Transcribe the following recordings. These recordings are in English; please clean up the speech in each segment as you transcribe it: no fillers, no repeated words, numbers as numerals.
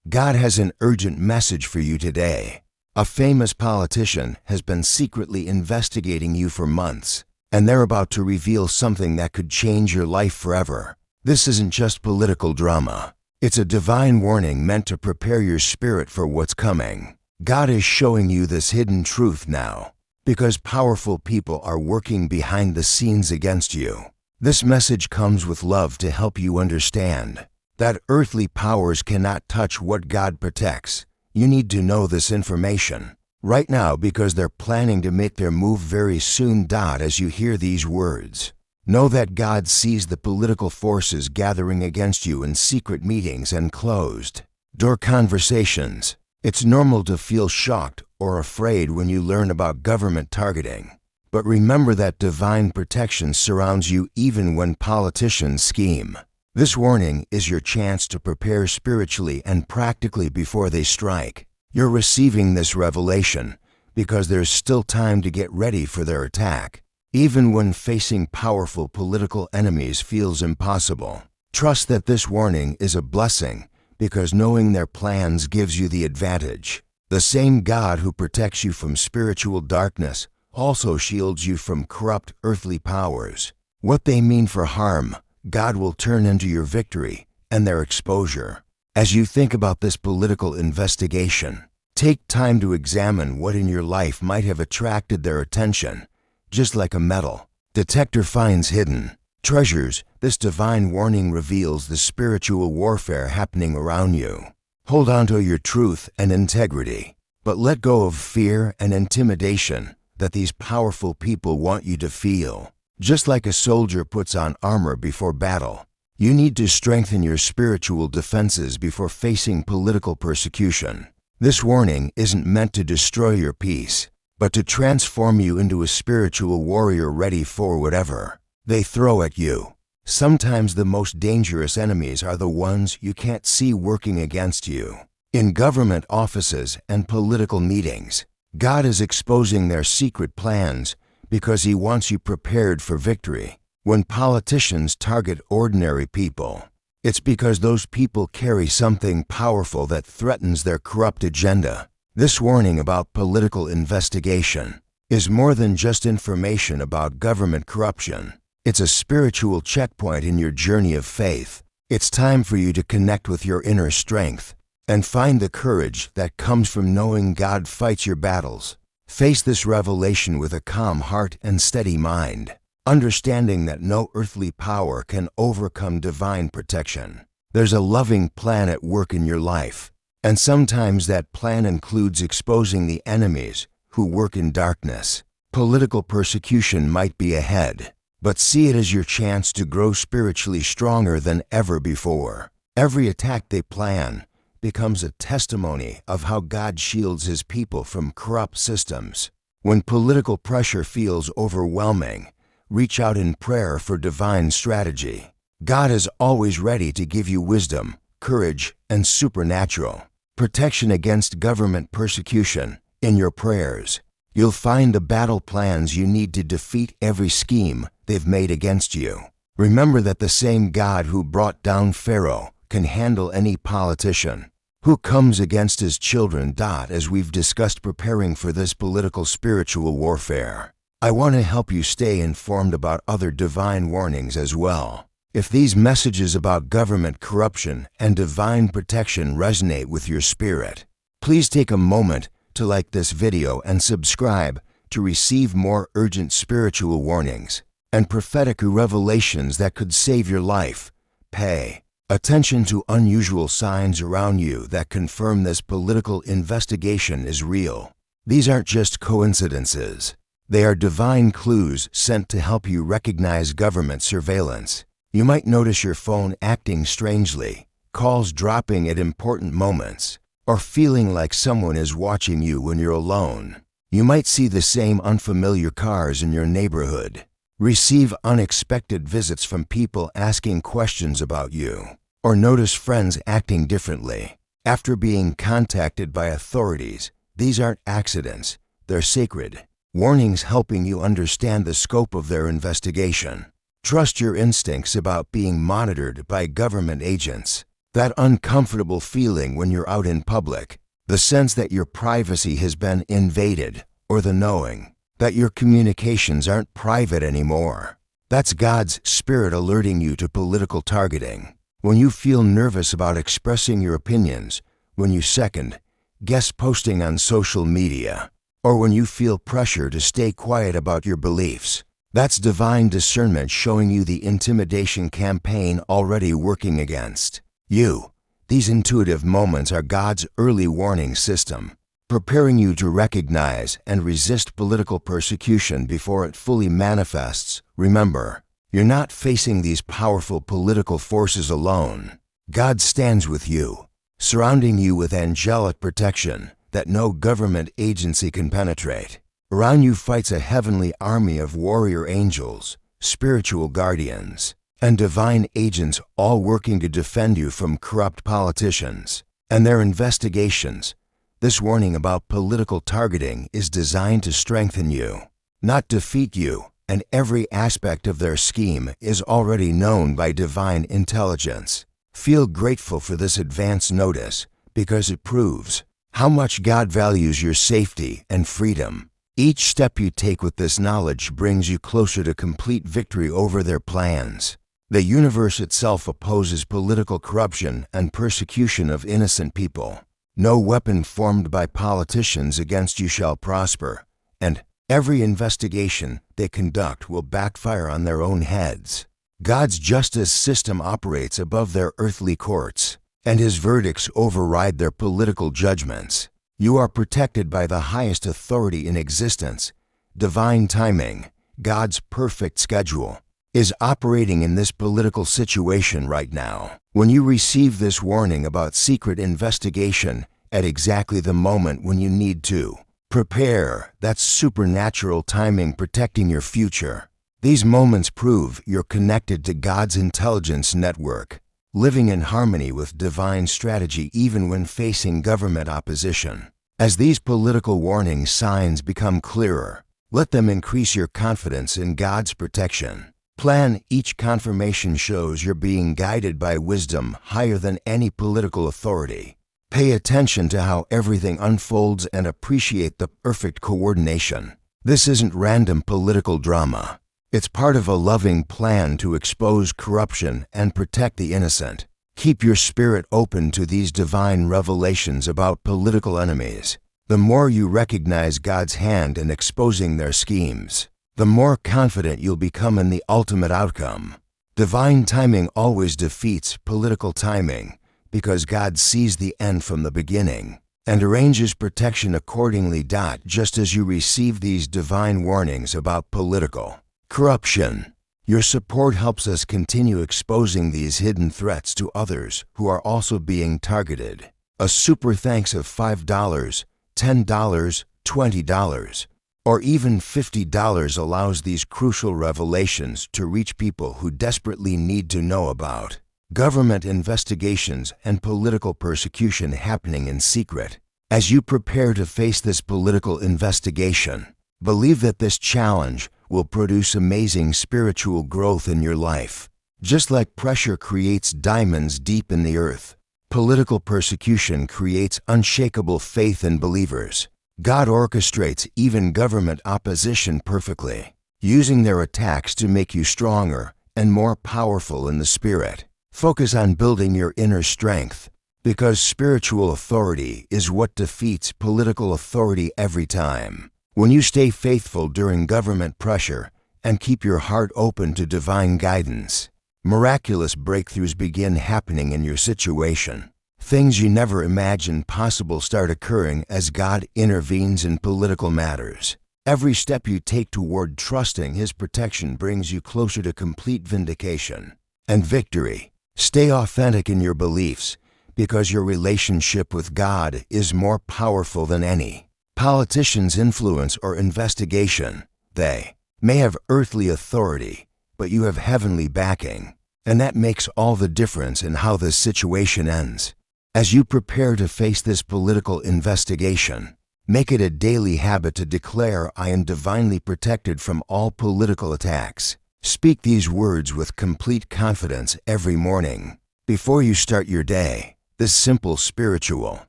God has an urgent message for you today. A famous politician has been secretly investigating you for months, and they're about to reveal something that could change your life forever. This isn't just political drama. It's a divine warning meant to prepare your spirit for what's coming. God is showing you this hidden truth now, because powerful people are working behind the scenes against you. This message comes with love to help you understand that earthly powers cannot touch what God protects. You need to know this information right now because they're planning to make their move very soon. As you hear these words, know that God sees the political forces gathering against you in secret meetings and closed-door conversations. It's normal to feel shocked or afraid when you learn about government targeting. But remember that divine protection surrounds you even when politicians scheme. This warning is your chance to prepare spiritually and practically before they strike. You're receiving this revelation because there's still time to get ready for their attack, even when facing powerful political enemies feels impossible. Trust that this warning is a blessing because knowing their plans gives you the advantage. The same God who protects you from spiritual darkness also shields you from corrupt earthly powers. What they mean for harm, God will turn into your victory and their exposure. As you think about this political investigation, take time to examine what in your life might have attracted their attention. Just like a metal detector finds hidden treasures, this divine warning reveals the spiritual warfare happening around you. Hold on to your truth and integrity, but let go of fear and intimidation that these powerful people want you to feel. Just like a soldier puts on armor before battle, you need to strengthen your spiritual defenses before facing political persecution. This warning isn't meant to destroy your peace, but to transform you into a spiritual warrior ready for whatever they throw at you. Sometimes the most dangerous enemies are the ones you can't see working against you. In government offices and political meetings, God is exposing their secret plans because He wants you prepared for victory. When politicians target ordinary people, it's because those people carry something powerful that threatens their corrupt agenda. This warning about political investigation is more than just information about government corruption. It's a spiritual checkpoint in your journey of faith. It's time for you to connect with your inner strength and find the courage that comes from knowing God fights your battles. Face this revelation with a calm heart and steady mind, understanding that no earthly power can overcome divine protection. There's a loving plan at work in your life, and sometimes that plan includes exposing the enemies who work in darkness. Political persecution might be ahead, but see it as your chance to grow spiritually stronger than ever before. Every attack they plan becomes a testimony of how God shields His people from corrupt systems. When political pressure feels overwhelming, reach out in prayer for divine strategy. God is always ready to give you wisdom, courage, and supernatural protection against government persecution. In your prayers, you'll find the battle plans you need to defeat every scheme they've made against you. Remember that the same God who brought down Pharaoh can handle any politician who comes against His children. As we've discussed preparing for this political spiritual warfare, I want to help you stay informed about other divine warnings as well. If these messages about government corruption and divine protection resonate with your spirit, please take a moment to like this video and subscribe to receive more urgent spiritual warnings and prophetic revelations that could save your life. Pay attention to unusual signs around you that confirm this political investigation is real. These aren't just coincidences. They are divine clues sent to help you recognize government surveillance. You might notice your phone acting strangely, calls dropping at important moments, or feeling like someone is watching you when you're alone. You might see the same unfamiliar cars in your neighborhood, receive unexpected visits from people asking questions about you, or notice friends acting differently after being contacted by authorities. These aren't accidents, they're sacred warnings helping you understand the scope of their investigation. Trust your instincts about being monitored by government agents. That uncomfortable feeling when you're out in public, the sense that your privacy has been invaded, or the knowing that your communications aren't private anymore. That's God's Spirit alerting you to political targeting. When you feel nervous about expressing your opinions, when you second guess posting on social media, or when you feel pressure to stay quiet about your beliefs, that's divine discernment showing you the intimidation campaign already working against you. These intuitive moments are God's early warning system, preparing you to recognize and resist political persecution before it fully manifests. Remember, you're not facing these powerful political forces alone. God stands with you, surrounding you with angelic protection that no government agency can penetrate. Around you fights a heavenly army of warrior angels, spiritual guardians, and divine agents, all working to defend you from corrupt politicians and their investigations. This warning about political targeting is designed to strengthen you, not defeat you, and every aspect of their scheme is already known by divine intelligence. Feel grateful for this advance notice because it proves how much God values your safety and freedom. Each step you take with this knowledge brings you closer to complete victory over their plans. The universe itself opposes political corruption and persecution of innocent people. No weapon formed by politicians against you shall prosper, and every investigation they conduct will backfire on their own heads. God's justice system operates above their earthly courts, and His verdicts override their political judgments. You are protected by the highest authority in existence. Divine timing, God's perfect schedule, is operating in this political situation right now. When you receive this warning about secret investigation at exactly the moment when you need to prepare, that's supernatural timing protecting your future. These moments prove you're connected to God's intelligence network, living in harmony with divine strategy even when facing government opposition. As these political warning signs become clearer, let them increase your confidence in God's protection. Plan. Each confirmation shows you're being guided by wisdom higher than any political authority. Pay attention to how everything unfolds and appreciate the perfect coordination. This isn't random political drama. It's part of a loving plan to expose corruption and protect the innocent. Keep your spirit open to these divine revelations about political enemies. The more you recognize God's hand in exposing their schemes, the more confident you'll become in the ultimate outcome. Divine timing always defeats political timing because God sees the end from the beginning and arranges protection accordingly. Just as you receive these divine warnings about political corruption, your support helps us continue exposing these hidden threats to others who are also being targeted. A super thanks of $5, $10, $20, or even $50 allows these crucial revelations to reach people who desperately need to know about government investigations and political persecution happening in secret. As you prepare to face this political investigation, believe that this challenge will produce amazing spiritual growth in your life. Just like pressure creates diamonds deep in the earth, political persecution creates unshakable faith in believers. God orchestrates even government opposition perfectly, using their attacks to make you stronger and more powerful in the Spirit. Focus on building your inner strength, because spiritual authority is what defeats political authority every time. When you stay faithful during government pressure and keep your heart open to divine guidance, miraculous breakthroughs begin happening in your situation. Things you never imagined possible start occurring as God intervenes in political matters. Every step you take toward trusting His protection brings you closer to complete vindication and victory. Stay authentic in your beliefs, because your relationship with God is more powerful than any politician's influence or investigation. They may have earthly authority, but you have heavenly backing, and that makes all the difference in how this situation ends. As you prepare to face this political investigation, make it a daily habit to declare, "I am divinely protected from all political attacks." Speak these words with complete confidence every morning. Before you start your day, this simple spiritual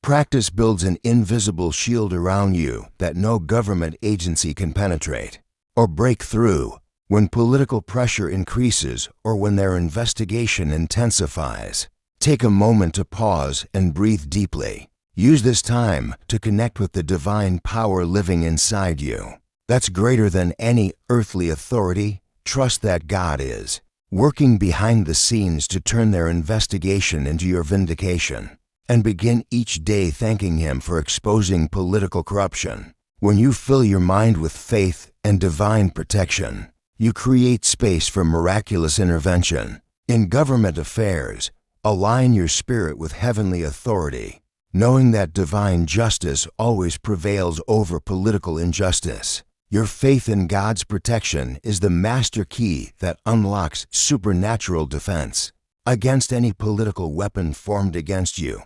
practice builds an invisible shield around you that no government agency can penetrate or break through. When political pressure increases or when their investigation intensifies, take a moment to pause and breathe deeply. Use this time to connect with the divine power living inside you. That's greater than any earthly authority. Trust that God is working behind the scenes to turn their investigation into your vindication. And begin each day thanking Him for exposing political corruption. When you fill your mind with faith and divine protection, you create space for miraculous intervention. In government affairs, align your spirit with heavenly authority, knowing that divine justice always prevails over political injustice. Your faith in God's protection is the master key that unlocks supernatural defense against any political weapon formed against you.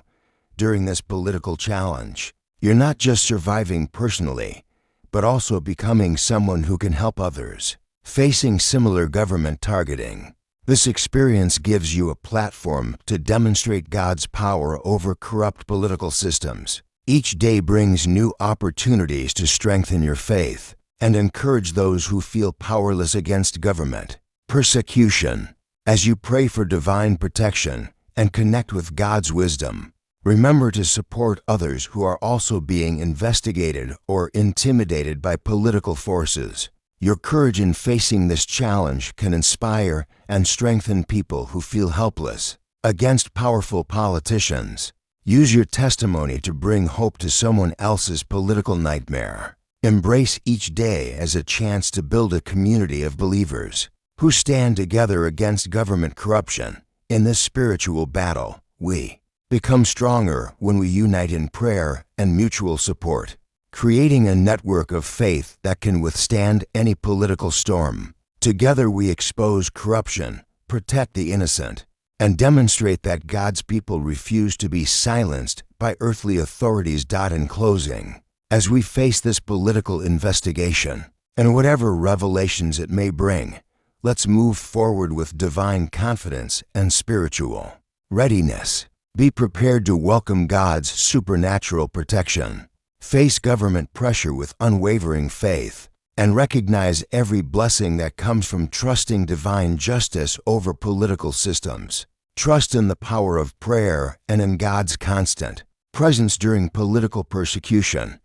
During this political challenge, you're not just surviving personally, but also becoming someone who can help others facing similar government targeting. This experience gives you a platform to demonstrate God's power over corrupt political systems. Each day brings new opportunities to strengthen your faith and encourage those who feel powerless against government persecution. As you pray for divine protection and connect with God's wisdom, remember to support others who are also being investigated or intimidated by political forces. Your courage in facing this challenge can inspire and strengthen people who feel helpless against powerful politicians. Use your testimony to bring hope to someone else's political nightmare. Embrace each day as a chance to build a community of believers who stand together against government corruption. In this spiritual battle, we become stronger when we unite in prayer and mutual support, creating a network of faith that can withstand any political storm. Together we expose corruption, protect the innocent, and demonstrate that God's people refuse to be silenced by earthly authorities. In closing, as we face this political investigation, and whatever revelations it may bring, let's move forward with divine confidence and spiritual readiness. Be prepared to welcome God's supernatural protection. Face government pressure with unwavering faith and recognize every blessing that comes from trusting divine justice over political systems. Trust in the power of prayer and in God's constant presence during political persecution.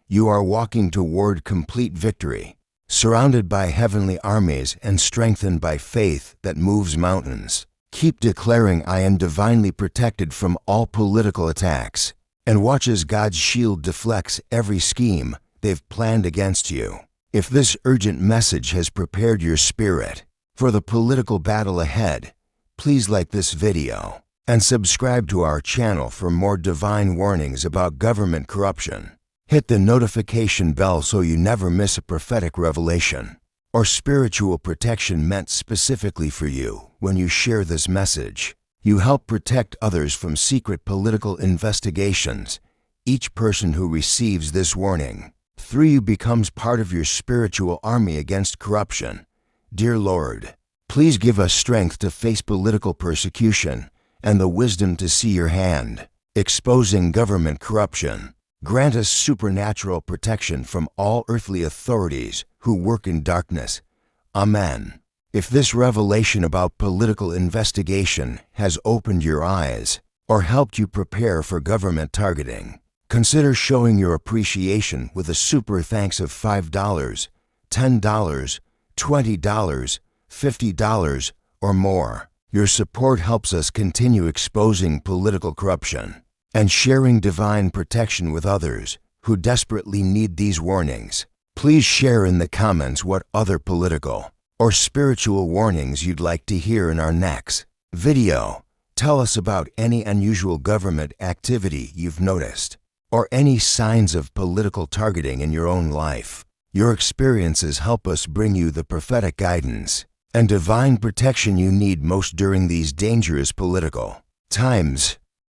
You are walking toward complete victory, surrounded by heavenly armies and strengthened by faith that moves mountains. Keep declaring, "I am divinely protected from all political attacks," and watch as God's shield deflects every scheme they've planned against you. If this urgent message has prepared your spirit for the political battle ahead, please like this video and subscribe to our channel for more divine warnings about government corruption. Hit the notification bell so you never miss a prophetic revelation or spiritual protection meant specifically for you. When you share this message, you help protect others from secret political investigations. Each person who receives this warning through you becomes part of your spiritual army against corruption. Dear Lord, please give us strength to face political persecution and the wisdom to see your hand exposing government corruption. Grant us supernatural protection from all earthly authorities who work in darkness. Amen. If this revelation about political investigation has opened your eyes or helped you prepare for government targeting, consider showing your appreciation with a super thanks of $5, $10, $20, $50, or more. Your support helps us continue exposing political corruption and sharing divine protection with others who desperately need these warnings. Please share in the comments what other political or spiritual warnings you'd like to hear in our next video. Tell us about any unusual government activity you've noticed or any signs of political targeting in your own life. Your experiences help us bring you the prophetic guidance and divine protection you need most during these dangerous political times.